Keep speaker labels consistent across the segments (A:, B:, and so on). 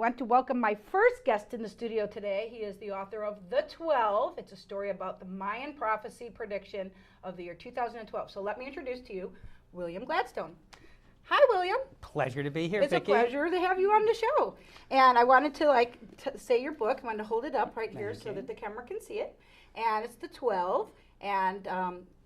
A: want to welcome my first guest in the studio today. He is the author of The 12. It's a story about the Mayan prophecy prediction of the year 2012. So let me introduce to you William Gladstone. Hi, William.
B: Pleasure to be here,
A: It's
B: Vicki.
A: a pleasure to have you on the show. And I wanted to say your book. I wanted to hold it up right here so that the camera can see it. And it's The 12. And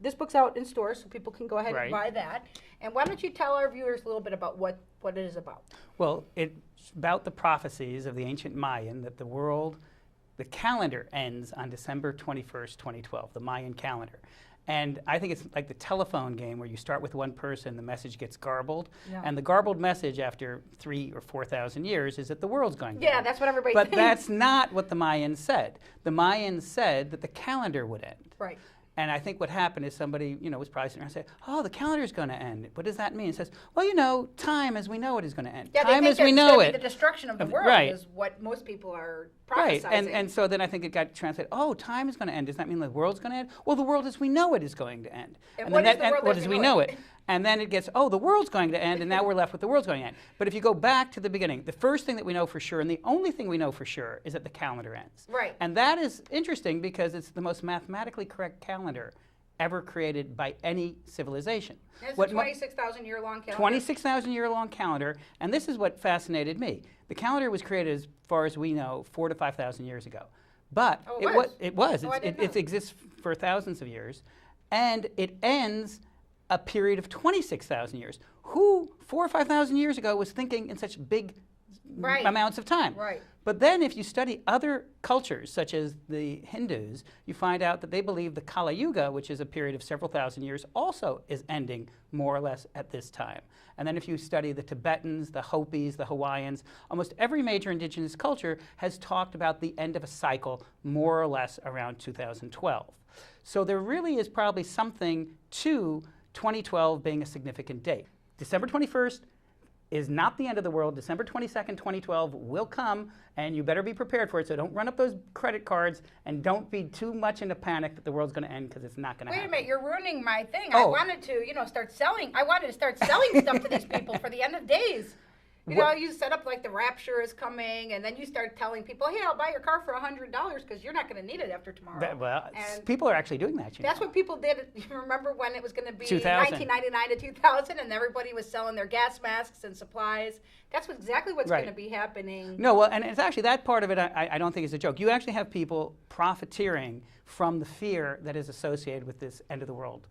A: this book's out in stores, so people can go ahead and buy that. And why don't you tell our viewers a little bit about what it is about?
B: Well, it's about the prophecies of the ancient Mayan that the calendar ends on December 21st, 2012, the Mayan calendar. And I think it's like the telephone game where you start with one person, the message gets garbled. Yeah. And the garbled message after 3,000 or 4,000 years is that the world's going to end.
A: Yeah, that's what everybody
B: thinks.
A: But
B: that's not what the Mayans said. The Mayans said that the calendar would end.
A: Right.
B: And I think what happened is somebody, was probably sitting around and said, "Oh, the calendar's going to end. What does that mean?" It says, "Well, time as we know it is going to end.
A: Yeah,
B: time
A: they
B: as
A: think
B: we know it."
A: The destruction of the world is what most people are
B: prophesying.
A: Right,
B: and so then I think it got translated. Oh, time is going to end. Does that mean the world's going to end? Well, the world as we know it is going to end.
A: And what is the world
B: as we know it? And then it gets, oh, the world's going to end, and now we're left with the world's going to end. But if you go back to the beginning, the first thing that we know for sure, and the only thing we know for sure, is that the calendar ends.
A: Right.
B: And that is interesting because it's the most mathematically correct calendar ever created by any civilization.
A: It's a 26,000-year-long calendar.
B: 26,000-year-long calendar, and this is what fascinated me. The calendar was created, as far as we know, 4,000 to 5,000 years ago. But it exists for thousands of years, and it ends a period of 26,000 years. Who 4,000 or 5,000 years ago was thinking in such big amounts of time?
A: Right.
B: But then if you study other cultures, such as the Hindus, you find out that they believe the Kali Yuga, which is a period of several thousand years, also is ending more or less at this time. And then if you study the Tibetans, the Hopis, the Hawaiians, almost every major indigenous culture has talked about the end of a cycle more or less around 2012. So there really is probably something to 2012 being a significant date. December 21st is not the end of the world. December 22nd, 2012 will come, and you better be prepared for it. So don't run up those credit cards, and don't be too much in a panic that the world's going to end, because it's not going to happen.
A: Wait a minute, you're ruining my thing. I wanted to, start selling. I wanted to start selling stuff to these people for the end of days. You set up like the rapture is coming, and then you start telling people, hey, I'll buy your car for $100 because you're not going to need it after tomorrow.
B: People are actually doing that.
A: That's what people did. You remember when it was going to be 1999 to 2000, and everybody was selling their gas masks and supplies. That's exactly what's going to be happening.
B: No, well, and it's actually that part of it I don't think is a joke. You actually have people profiteering from the fear that is associated with this end of the world,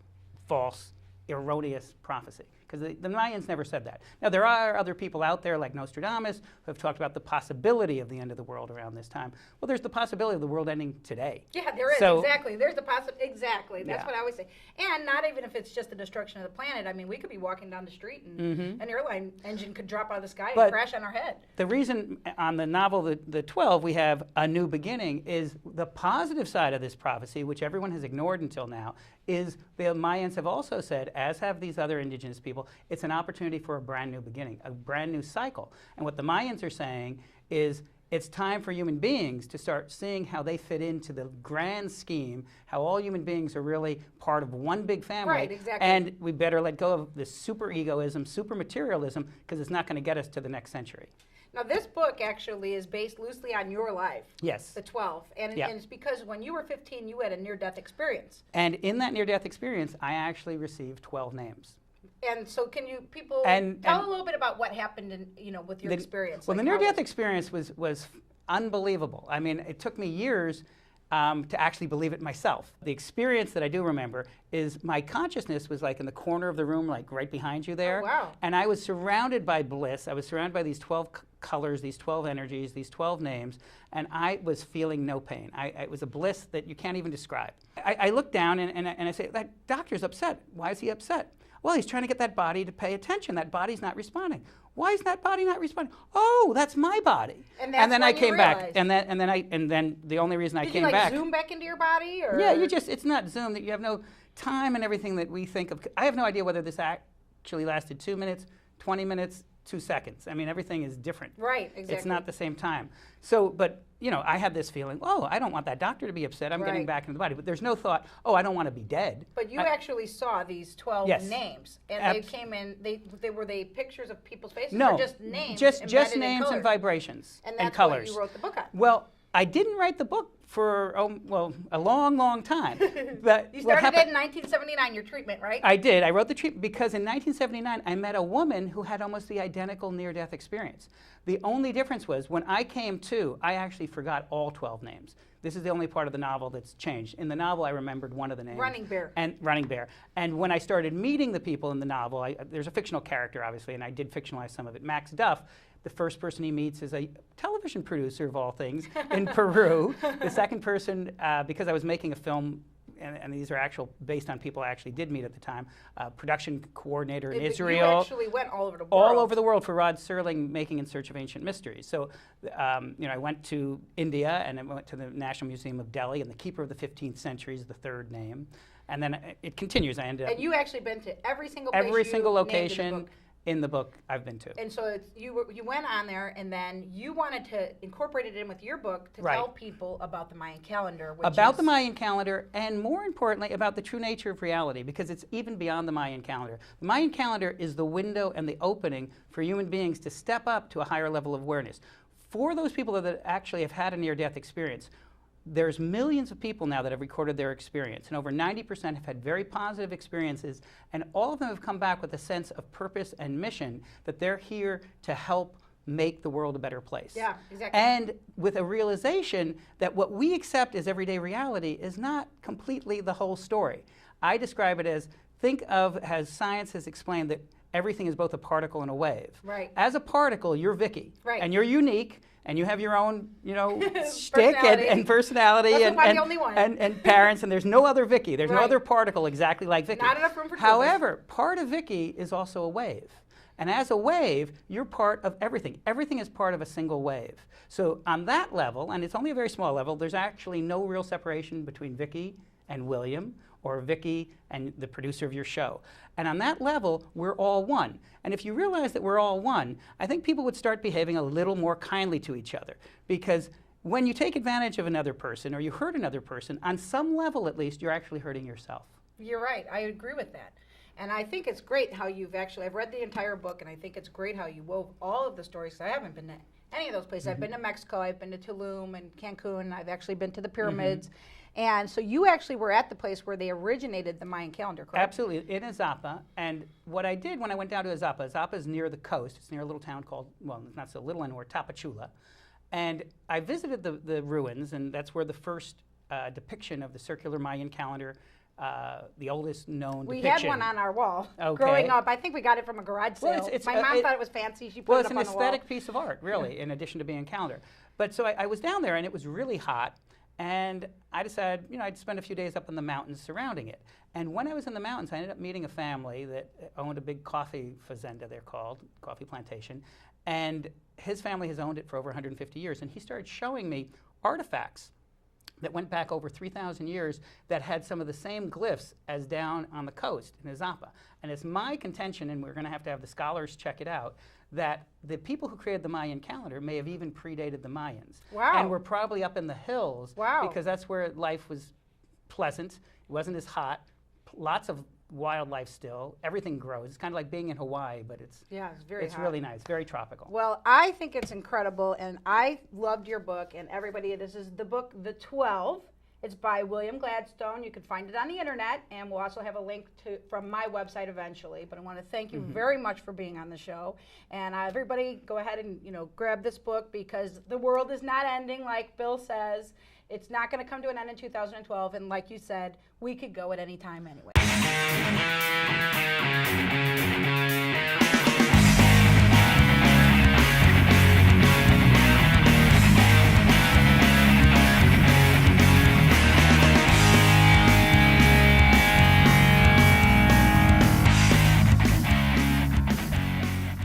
B: false, erroneous prophecy. Because the Mayans never said that. Now, there are other people out there like Nostradamus who have talked about the possibility of the end of the world around this time. Well, there's the possibility of the world ending today.
A: Yeah, there is, exactly. There's the possibility, exactly. That's what I always say. And not even if it's just the destruction of the planet. I mean, we could be walking down the street and an airline engine could drop out of the sky and crash on our head.
B: The reason on the novel, the 12, we have a new beginning is the positive side of this prophecy, which everyone has ignored until now, is the Mayans have also said, as have these other indigenous people, it's an opportunity for a brand new beginning, a brand new cycle. And what the Mayans are saying is it's time for human beings to start seeing how they fit into the grand scheme, how all human beings are really part of one big family.
A: Right, exactly.
B: And we better let go of this super egoism, super materialism, because it's not going to get us to the next century.
A: Now, this book actually is based loosely on your life.
B: Yes.
A: The 12. And it's because when you were 15, you had a near-death experience.
B: And in that near-death experience, I actually received 12 names.
A: And so can you tell a little bit about what happened with your experience?
B: Well, the near-death experience was unbelievable. I mean, it took me years to actually believe it myself. The experience that I do remember is my consciousness was like in the corner of the room, like right behind you there.
A: Oh, wow.
B: And I was surrounded by bliss. I was surrounded by these 12 colors, these 12 energies, these 12 names, and I was feeling no pain. It was a bliss that you can't even describe. I looked down and I say, that doctor's upset. Why is he upset? Well, he's trying to get that body to pay attention. That body's not responding. Why is that body not responding? Oh, that's my body.
A: And then
B: I came back, and then the only reason I came back.
A: Did you zoom back into your body, or?
B: Yeah, it's not zoom. That you have no time and everything that we think of. I have no idea whether this actually lasted 2 minutes, 20 minutes, 2 seconds. I mean, everything is different.
A: Right, exactly.
B: It's not the same time. So, but, you know, I had this feeling, oh, I don't want that doctor to be upset. I'm getting back into the body. But there's no thought, oh, I don't want to be dead.
A: But you actually saw these 12 names. And they came in, were they pictures of people's faces?
B: No,
A: or just names?
B: Just names and vibrations
A: and
B: and colors.
A: What you wrote the book on.
B: Well, I didn't write the book for, a long, long time. But
A: you started it in 1979, your treatment, right?
B: I did. I wrote the treatment because in 1979, I met a woman who had almost the identical near-death experience. The only difference was when I came to, I actually forgot all 12 names. This is the only part of the novel that's changed. In the novel, I remembered one of the names.
A: Running Bear.
B: And Running Bear. And when I started meeting the people in the novel, there's a fictional character, obviously, and I did fictionalize some of it. Max Duff, the first person he meets is a television producer, of all things, in Peru. The second person, because I was making a film, and these are based on people I actually did meet at the time, production coordinator in Israel.
A: You actually went all over the world.
B: All over the world for Rod Serling, Making in Search of Ancient Mysteries. So, you know, I went to India, and I went to the National Museum of Delhi, and the Keeper of the 15th Century is the third name. And then it continues. I ended up...
A: And you actually been to every single place
B: every single location
A: named
B: in the book I've been to.
A: And so you went on there, and then you wanted to incorporate it in with your book to tell people about the Mayan calendar.
B: About the Mayan calendar, and more importantly, about the true nature of reality, because it's even beyond the Mayan calendar. The Mayan calendar is the window and the opening for human beings to step up to a higher level of awareness. For those people that actually have had a near-death experience, there's millions of people now that have recorded their experience, and over 90% have had very positive experiences, and all of them have come back with a sense of purpose and mission that they're here to help make the world a better place.
A: Yeah, exactly.
B: And with a realization that what we accept as everyday reality is not completely the whole story. I describe it as, think of, as science has explained, that everything is both a particle and a wave.
A: Right.
B: As a particle, you're Vicki.
A: Right.
B: And you're unique, and you have your own, you know, shtick and personality and parents, and there's no other Vicki. There's no other particle exactly like Vicki.
A: Not enough room for
B: However, part of Vicki is also a wave. And as a wave, you're part of everything. Everything is part of a single wave. So on that level, and it's only a very small level, there's actually no real separation between Vicki and William, or Vicki and the producer of your show. And on that level, we're all one. And if you realize that we're all one, I think people would start behaving a little more kindly to each other. Because when you take advantage of another person, or you hurt another person, on some level at least, you're actually hurting yourself.
A: You're right. I agree with that. And I think it's great how I've read the entire book, and I think it's great how you wove all of the stories. I haven't been to any of those places. I've been to Mexico, I've been to Tulum and Cancun, I've actually been to the pyramids. And so you actually were at the place where they originated the Mayan calendar, correct?
B: Absolutely, in Izapa. And what I did when I went down to Izapa is near the coast. It's near a little town called, well, not so little anymore, Tapachula. And I visited the ruins, and that's where the first depiction of the circular Mayan calendar, the oldest known depiction.
A: We had one on our wall growing up. I think we got it from a garage sale.
B: Well,
A: my mom thought it was fancy. She put it up on the wall.
B: Well, it's an aesthetic piece of art, really, in addition to being a calendar. But so I was down there, and it was really hot. And I decided, you know, I'd spend a few days up in the mountains surrounding it. And when I was in the mountains, I ended up meeting a family that owned a big coffee fazenda, they're called, coffee plantation. And his family has owned it for over 150 years. And he started showing me artifacts that went back over 3,000 years that had some of the same glyphs as down on the coast in Izapa. And it's my contention, and we're going to have the scholars check it out, that the people who created the Mayan calendar may have even predated the Mayans.
A: Wow.
B: And were probably up in the hills.
A: Wow.
B: Because that's where life was pleasant. It wasn't as hot. Lots of wildlife still. Everything grows. It's kind of like being in Hawaii, but it's
A: very hot.
B: Really nice, very tropical.
A: Well, I think it's incredible, and I loved your book. And everybody, this is the book, The 12. It's by William Gladstone. You can find it on the internet, and we'll also have a link from my website eventually. But I want to thank you very much for being on the show. And everybody, go ahead and grab this book, because the world is not ending, like Bill says. It's not going to come to an end in 2012, and like you said, we could go at any time anyway.